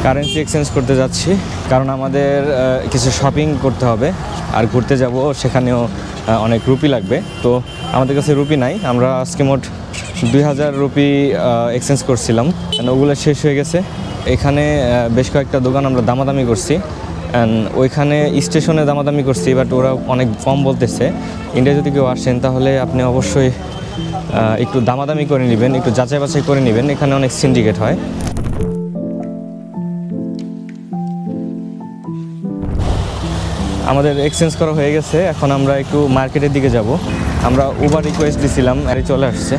Currency exchange করতে যাচ্ছি, কারণ আমাদের কিছু শপিং করতে হবে আর ঘুরতে যাব, সেখানেও অনেক রুপি লাগবে। তো আমাদের কাছে রুপি নাই, আমরা আজকে মোট 2000 রুপি এক্সচেঞ্জ করছিলাম, ওগুলো শেষ হয়ে গেছে। এখানে বেশ কয়েকটা দোকান আমরা দামাদামি করছি, অ্যান্ড ওইখানে স্টেশনে দামাদামি করছি, বাট ওরা অনেক কম বলতেছে। ইন্ডিয়া যদি কেউ আসেন তাহলে আপনি অবশ্যই একটু দামাদামি করে নেবেন, একটু যাচাই বাছাই করে নেবেন, এখানে অনেক সিন্ডিকেট হয়। আমাদের এক্সচেঞ্জ করা হয়ে গেছে, এখন আমরা একটু মার্কেটের দিকে যাব। আমরা উবার রিকোয়েস্ট দিছিলাম, আরে চলে আসছে।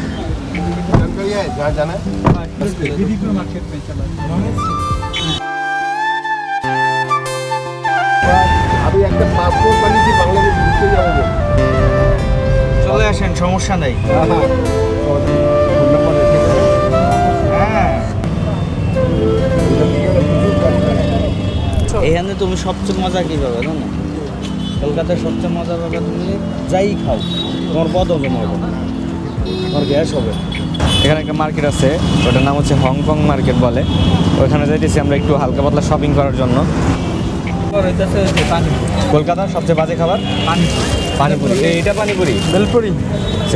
আমি একটা পাসপোর্ট বানিয়েছি, বাংলাদেশ ঘুরতে যাবো। চলে আসেন, সমস্যা নেই। এখানে তুমি সবচেয়ে মজা কী পাবে জানো? কলকাতায় সবচেয়ে মজা পাবে তুমি যাই খাও, তোমার বদহজম হবে না, তোমার গ্যাস হবে। এখানে একটা মার্কেট আছে, ওটার নাম হচ্ছে হংকং মার্কেট বলে। ওইখানে যাইতেছি আমরা একটু হালকা পাতলা শপিং করার জন্য। কলকাতার সবচেয়ে বাজে খাবার পানিপুরি। এইটা পানিপুরি, বেলপুরি,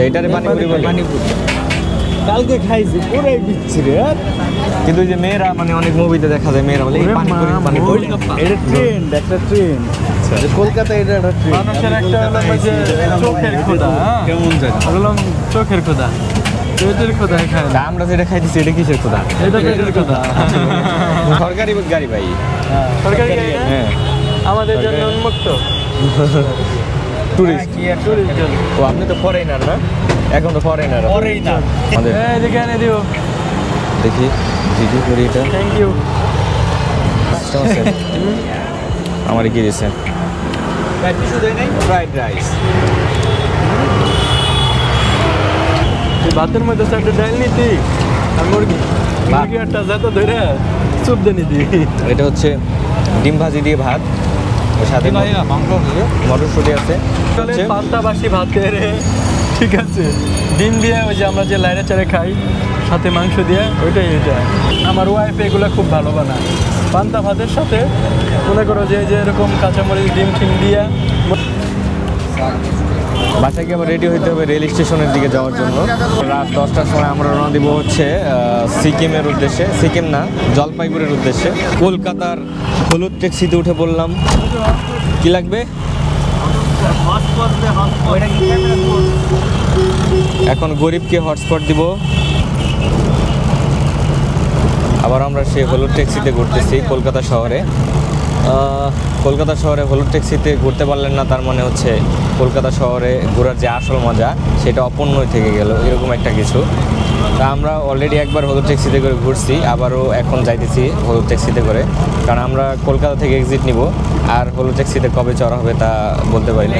এইটারে পানিপুরি বলে। পানিপুরি কালকে খাইছি, পুরাই দিচ্ছি রে। কিন্তু ওই যে মেয়েরা মানে অনেক মুভিতে দেখা যায় মেয়েরা বলে এই পানিপুরি পানিপুরি। এটা ট্রেন্ড, একটা ট্রেন্ড কলকাতায়, এটা একটা ট্রেন্ড। মানুষের একটা হলো যে চোখের খোদা, কেমন জানি বললাম, চোখের খোদা, পেটের খোদা খায় না। আমরা যেটা খাইতেছি এটা কিসের খোদা? এটা পেটের খোদা। সরকারি গাড়ি ভাই, সরকারি গাড়ি, হ্যাঁ, আমাদের জন্য উন্মুক্ত। টুরিস্ট। টুরিস্ট। ও আপনি তো ফরেনার না? এখন তো ফরেনার। ফরেনার। আমাদের এদিকে এনে দিও। দেখি ভিডিও করি এটা। Thank you. আমার কি দিয়েছে? কিছু দেয় নাই, ফ্রাইড রাইস। তুই ভাতের মধ্যে চারটে ডাল নিতি আর মুরগি, মুরগি একটা যত ধরে চুপ দিয়ে নিতি। এটা হচ্ছে ডিম ভাজি দিয়ে ভাত, ওর সাথে মটরশুঁটি আছে, হচ্ছে পান্তাবাসি ভাতের, ঠিক আছে, ডিম দিয়ে ওই যে আমরা যে লাইনে চারে খাই, সাথে মাংস দিয়ে, ওইটাই এটা। আমার ওয়াইফ এগুলো খুব ভালো বানায়। পান্তা ভাতের সাথে মনে করো যে এরকম কাঁচামরিচ ডিম ঠিং দিয়া। বাসায় গিয়ে আবার রেডি হইতে হবে রেল স্টেশনের দিকে যাওয়ার জন্য। রাত 10টার সময় আমরা রওনা দিব হচ্ছে সিকিমের উদ্দেশ্যে, সিকিম না, জলপাইগুড়ির উদ্দেশ্যে। কলকাতার হলুদ ট্যাক্সিতে উঠে পড়লাম। কি লাগবে? এখন গরিবকে হটস্পট দিব। আবার আমরা সেই হলুদ ট্যাক্সিতে ঘুরতেছি কলকাতা শহরে। কলকাতা শহরে হলুদ ট্যাক্সিতে ঘুরতে পারলেন না, তার মানে হচ্ছে কলকাতা শহরে ঘোরার যে আসল মজা সেটা অপূর্ণই থেকে গেল, এরকম একটা কিছু। তা আমরা অলরেডি একবার হলুদ ট্যাক্সিতে করে ঘুরছি, আবারও এখন যাইতেছি হলুদ ট্যাক্সিতে করে, কারণ আমরা কলকাতা থেকে এক্সিট নিব। আর হলুদ ট্যাক্সিতে কবে চড়া হবে তা বলতে পারি না।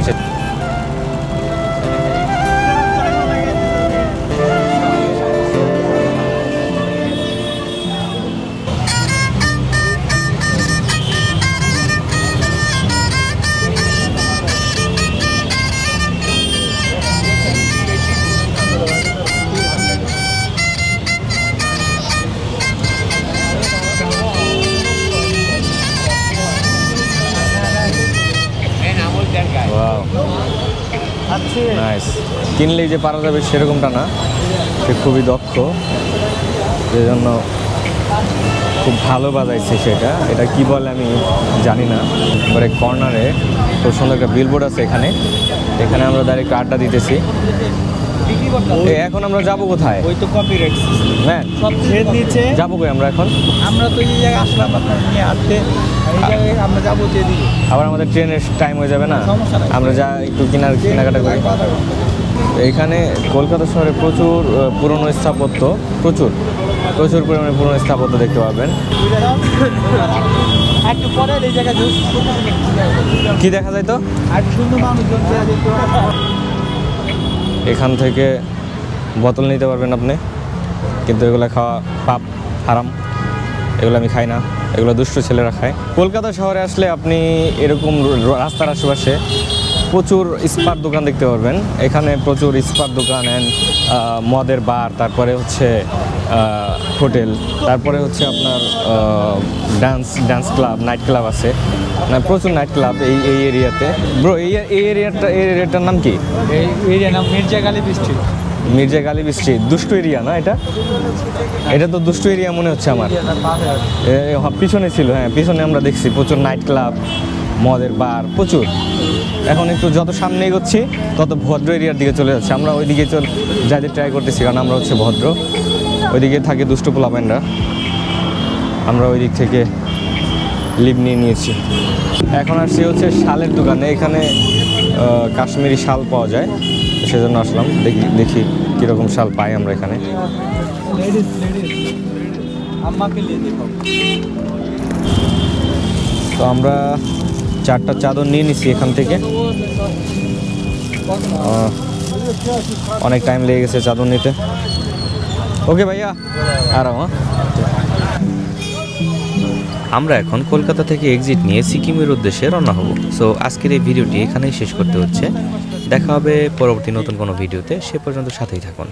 নাইস। কিনলেই যে পারা যাবে সেরকমটা না, সে খুবই দক্ষ, সেজন্য খুব ভালো বাজাইছে সেটা। এটা কি বলে আমি জানি না। এবারে কর্নারে খুব সুন্দর একটা বিলবোর্ড আছে, এখানে এখানে আমরা ডাইরেক্ট আড্ডা দিতেছি। এখন আমরা যাবো কোথায়? ওই তো কপিরাইট, হ্যাঁ, সব ছেড়ে দিয়েছে। যাবো কই আমরা এখন? আমরা তো এই জায়গায় আসলাম আপনার নিয়ে হাঁটতে, এই জায়গায় আমরা যাবো যেদিকে। আবার আমাদের ট্রেনের টাইম হয়ে যাবে না, আমরা যা একটু কেনাকাটা করি। এখানে কলকাতা শহরে প্রচুর পুরনো স্থাপত্য, প্রচুর পরিমাণে পুরনো স্থাপত্য দেখতে পাবেন। একটু পরে এই জায়গায় কি দেখা যায় তো? আর সুন্দর মানুষজন দেখতে। এখান থেকে বোতল নিতে পারবেন আপনি, কিন্তু এগুলো খাওয়া পাপ, হারাম, এগুলো আমি খাই না, এগুলো দুষ্ট ছেলেরা খায়। কলকাতা শহরে আসলে আপনি এরকম রাস্তার আশেপাশে প্রচুর স্পার দোকান দেখতে পারবেন। এখানে প্রচুর স্পার দোকান অ্যান্ড মদের বার, তারপরে হচ্ছে হোটেল, তারপরে হচ্ছে আপনার ডান্স ক্লাব, নাইট ক্লাব আছে, মানে প্রচুর নাইট ক্লাব এই এরিয়াতে। ব্রো এই এরিয়াটার নাম কি? এই এরিয়া নাম মির্জা গালিব স্ট্রিট। মির্জা গালিব স্ট্রিট, দুষ্টু এরিয়া না এটা? এটা তো দুষ্টু এরিয়া মনে হচ্ছে আমার। পিছনে ছিল, হ্যাঁ পিছনে আমরা দেখছি প্রচুর নাইট ক্লাব, মদের বার প্রচুর। এখন একটু যত সামনে এগোচ্ছি তত ভদ্র এরিয়ার দিকে চলে যাচ্ছে। আমরা ওইদিকে যাইতে ট্রাই করতেছি, কারণ আমরা হচ্ছে ভদ্র। ওইদিকে থাকে দুষ্টু পোলাপাইনরা, আমরা ওই দিক থেকে লিভ নিয়ে নিয়েছি। এখন আসছি হচ্ছে শালের দোকানে। এখানে কাশ্মীরি শাল পাওয়া যায়, সেজন্য আসলাম, দেখি কীরকম শাল পাই আমরা এখানে। তো আমরা 4টা চাদর নিয়ে নিছি এখান থেকে। অনেক টাইম লেগে গেছে চাদর নিতে। ওকে ভাইয়া, আরাম। আমরা এখন কলকাতা থেকে এক্সিট নিয়ে সিকিমের উদ্দেশ্যে রওনা হব। সো আজকের এই ভিডিওটি এখানেই শেষ করতে হচ্ছে। দেখা হবে পরবর্তী নতুন কোনো ভিডিওতে। সে পর্যন্ত সাথেই থাকুন।